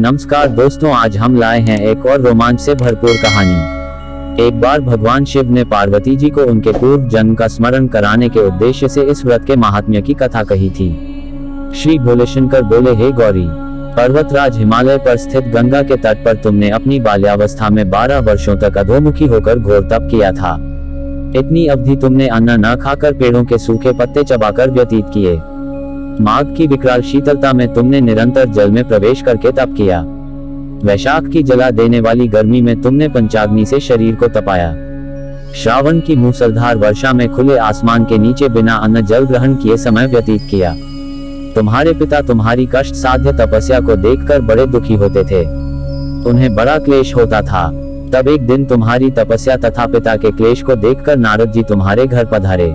नमस्कार दोस्तों, आज हम लाए हैं एक और रोमांच से भरपूर कहानी। एक बार भगवान शिव ने पार्वती जी को उनके पूर्व जन्म का स्मरण कराने के उद्देश्य से इस व्रत के महात्म्य की कथा कही थी। श्री भोलेशंकर बोले, हे गौरी, पर्वतराज हिमालय पर स्थित गंगा के तट पर तुमने अपनी बाल्यावस्था में 12 वर्षों तक अधोमुखी होकर घोर तप किया था। इतनी अवधि तुमने अन्न न खाकर पेड़ों के सूखे पत्ते चबाकर व्यतीत किए। माघ की विकराल शीतलता में तुमने निरंतर जल में प्रवेश करके तप किया। वैशाख की जला देने वाली गर्मी में तुमने पंचाग्नि से शरीर को तपाया। श्रावण की मूसलधार वर्षा में खुले आसमान के नीचे बिना अन्न जल ग्रहण किए समय व्यतीत किया। तुम्हारे पिता तुम्हारी कष्ट साध्य तपस्या को देखकर बड़े दुखी होते थे। उन्हें बड़ा क्लेश होता था। तब एक दिन तुम्हारी तपस्या तथा पिता के क्लेश को देखकर नारद जी तुम्हारे घर पधारे।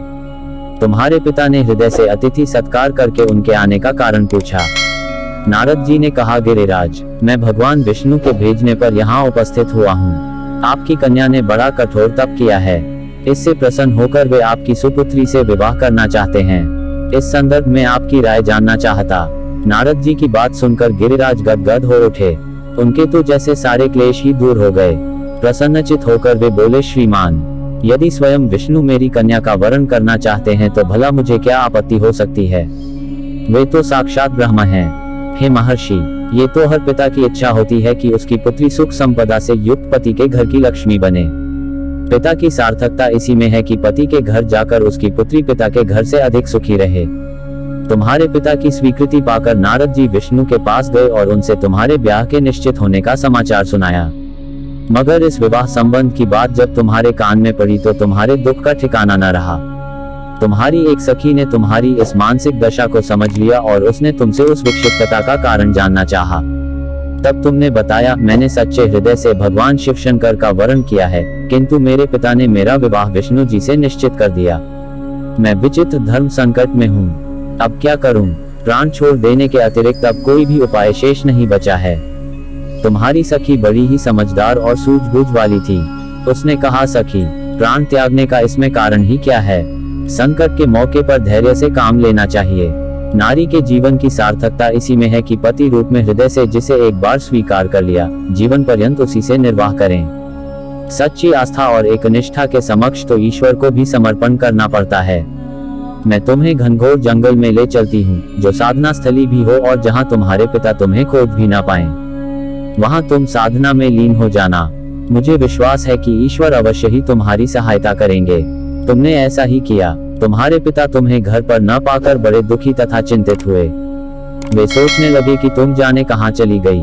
तुम्हारे पिता ने हृदय से अतिथि सत्कार करके उनके आने का कारण पूछा। नारद जी ने कहा, गिरिराज, मैं भगवान विष्णु के भेजने पर यहाँ उपस्थित हुआ हूँ। आपकी कन्या ने बड़ा कठोर तप किया है। इससे प्रसन्न होकर वे आपकी सुपुत्री से विवाह करना चाहते हैं। इस संदर्भ में आपकी राय जानना चाहता। नारद जी की बात सुनकर गिरिराज गदगद हो उठे। उनके तो जैसे सारे क्लेश ही दूर हो गए। प्रसन्नचित होकर वे बोले, श्रीमान, यदि स्वयं विष्णु मेरी कन्या का वरण करना चाहते हैं तो भला मुझे क्या आपत्ति हो सकती है। वे तो साक्षात ब्रह्म हैं। हे महर्षि, ये तो हर पिता की इच्छा होती है कि उसकी पुत्री सुख संपदा से युक्त पति के घर की लक्ष्मी बने। पिता की सार्थकता इसी में है कि पति के घर जाकर उसकी पुत्री पिता के घर से अधिक सुखी रहे। तुम्हारे पिता की स्वीकृति पाकर नारद जी विष्णु के पास गए और उनसे तुम्हारे ब्याह के निश्चित होने का समाचार सुनाया। मगर इस विवाह संबंध की बात जब तुम्हारे कान में पड़ी तो तुम्हारे दुख का ठिकाना न रहा। तुम्हारी एक सखी ने तुम्हारी इस मानसिक दशा को समझ लिया और उसने तुमसे उस विक्षिप्तता का कारण जानना चाहा। तब तुमने बताया, मैंने सच्चे हृदय से भगवान शिव शंकर का वरण किया है, किंतु मेरे पिता ने मेरा विवाह विष्णु जी से निश्चित कर दिया। मैं विचित्र धर्म संकट में हूँ। अब क्या करूँ? प्राण छोड़ देने के अतिरिक्त अब कोई भी उपाय शेष नहीं बचा है। तुम्हारी सखी बड़ी ही समझदार और सूझबूझ वाली थी। उसने कहा, सखी, प्राण त्यागने का इसमें कारण ही क्या है? संकट के मौके पर धैर्य से काम लेना चाहिए। नारी के जीवन की सार्थकता इसी में है कि पति रूप में हृदय से जिसे एक बार स्वीकार कर लिया, जीवन पर्यंत उसी से निर्वाह करें। सच्ची आस्था और एक निष्ठा के समक्ष तो ईश्वर को भी समर्पण करना पड़ता है। मैं तुम्हें घनघोर जंगल में ले चलती हूँ, जो साधना स्थली भी हो और जहाँ तुम्हारे पिता तुम्हें खोज भी ना पाए। वहां तुम साधना में लीन हो जाना। मुझे विश्वास है कि ईश्वर अवश्य ही तुम्हारी सहायता करेंगे। तुमने ऐसा ही किया। तुम्हारे पिता तुम्हें घर पर न पाकर बड़े दुखी तथा चिंतित हुए। वे सोचने लगे कि तुम जाने कहां चली गई।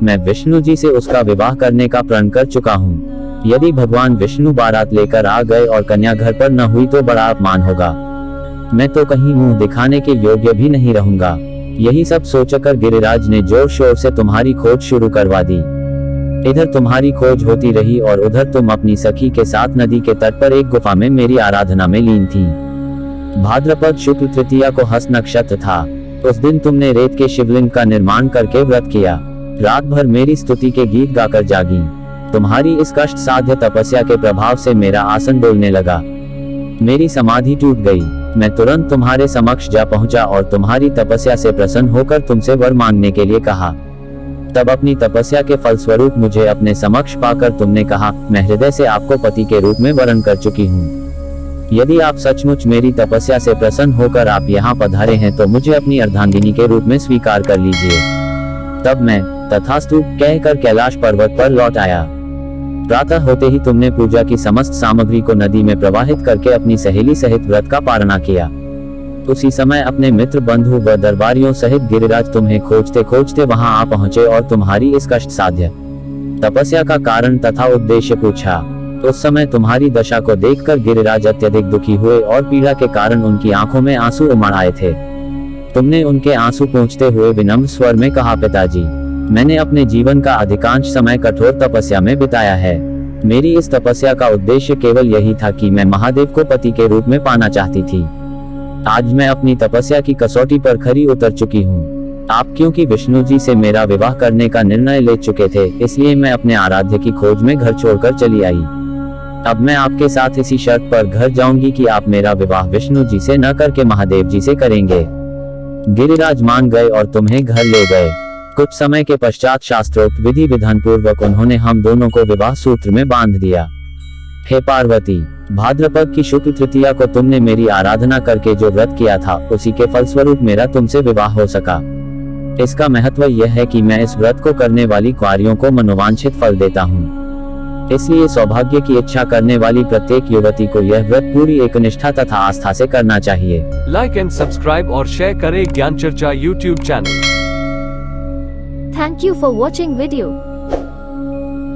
मैं विष्णु जी से उसका विवाह करने का प्रण कर चुका हूँ। यदि भगवान विष्णु बारात लेकर आ गए और कन्या घर पर न हुई तो बड़ा अपमान होगा। मैं तो कहीं मुंह दिखाने के योग्य भी नहीं रहूंगा। यही सब सोचकर गिरिराज ने जोर शोर से तुम्हारी खोज शुरू करवा दी। इधर तुम्हारी खोज होती रही और उधर तुम अपनी सखी के साथ नदी के तट पर एक गुफा में मेरी आराधना में लीन थी। भाद्रपद शुक्ल तृतीया को हस्त नक्षत्र था। उस दिन तुमने रेत के शिवलिंग का निर्माण करके व्रत किया। रात भर मेरी स्तुति के गीत गाकर जागी। तुम्हारी इस कष्ट साध्य तपस्या के प्रभाव से मेरा आसन डोलने लगा। मेरी समाधि टूट गई। मैं तुरंत तुम्हारे समक्ष जा पहुंचा और तुम्हारी तपस्या से प्रसन्न होकर तुमसे वर मांगने के लिए कहा। तब अपनी तपस्या के फलस्वरूप मुझे अपने समक्ष पाकर तुमने कहा, मैं हृदय से आपको पति के रूप में वरण कर चुकी हूँ। यदि आप सचमुच मेरी तपस्या से प्रसन्न होकर आप यहाँ पधारे हैं तो मुझे अपनी अर्धांगिनी के रूप में स्वीकार कर लीजिए। तब मैं तथास्तु कहकर कैलाश पर्वत पर लौट आया। प्रातः होते ही तुमने पूजा की समस्त सामग्री को नदी में प्रवाहित करके अपनी सहेली सहित व्रत का पारणा किया। उसी समय अपने मित्र बंधु व दरबारियों सहित गिरिराज तुम्हें खोजते खोजते वहां आ पहुंचे और तुम्हारी इस कष्ट साध्य तपस्या का कारण तथा उद्देश्य पूछा। उस समय तुम्हारी दशा को देखकर गिरिराज अत्यधिक दुखी हुए और पीड़ा के कारण उनकी आंखों में आंसू उमड़ आए थे। तुमने उनके आंसू पोंछते हुए विनम्र स्वर में कहा, पिताजी, मैंने अपने जीवन का अधिकांश समय कठोर तपस्या में बिताया है। मेरी इस तपस्या का उद्देश्य केवल यही था कि मैं महादेव को पति के रूप में पाना चाहती थी। आज मैं अपनी तपस्या की कसौटी पर खरी उतर चुकी हूँ। आप क्योंकि विष्णु जी से मेरा विवाह करने का निर्णय ले चुके थे, इसलिए मैं अपने आराध्य की खोज में घर छोड़कर चली आई। अब मैं आपके साथ इसी शर्त पर घर जाऊंगी कि आप मेरा विवाह विष्णु जी से न करके महादेव जी से करेंगे। गिरिराज मान गए और तुम्हें घर ले गए। कुछ समय के पश्चात शास्त्रोक्त विधि विधान पूर्वक उन्होंने हम दोनों को विवाह सूत्र में बांध दिया। हे पार्वती, भाद्रपद की शुक्ल तृतीया को तुमने मेरी आराधना करके जो व्रत किया था, उसी के फलस्वरूप मेरा तुमसे विवाह हो सका। इसका महत्व यह है कि मैं इस व्रत को करने वाली कुंवारियों को मनोवांछित फल देता हूँ। इसलिए सौभाग्य की इच्छा करने वाली प्रत्येक युवती को यह व्रत पूरी एकनिष्ठा तथा आस्था से करना चाहिए। लाइक एंड सब्सक्राइब और शेयर करें ज्ञान चर्चा YouTube channel. Thank you for watching video.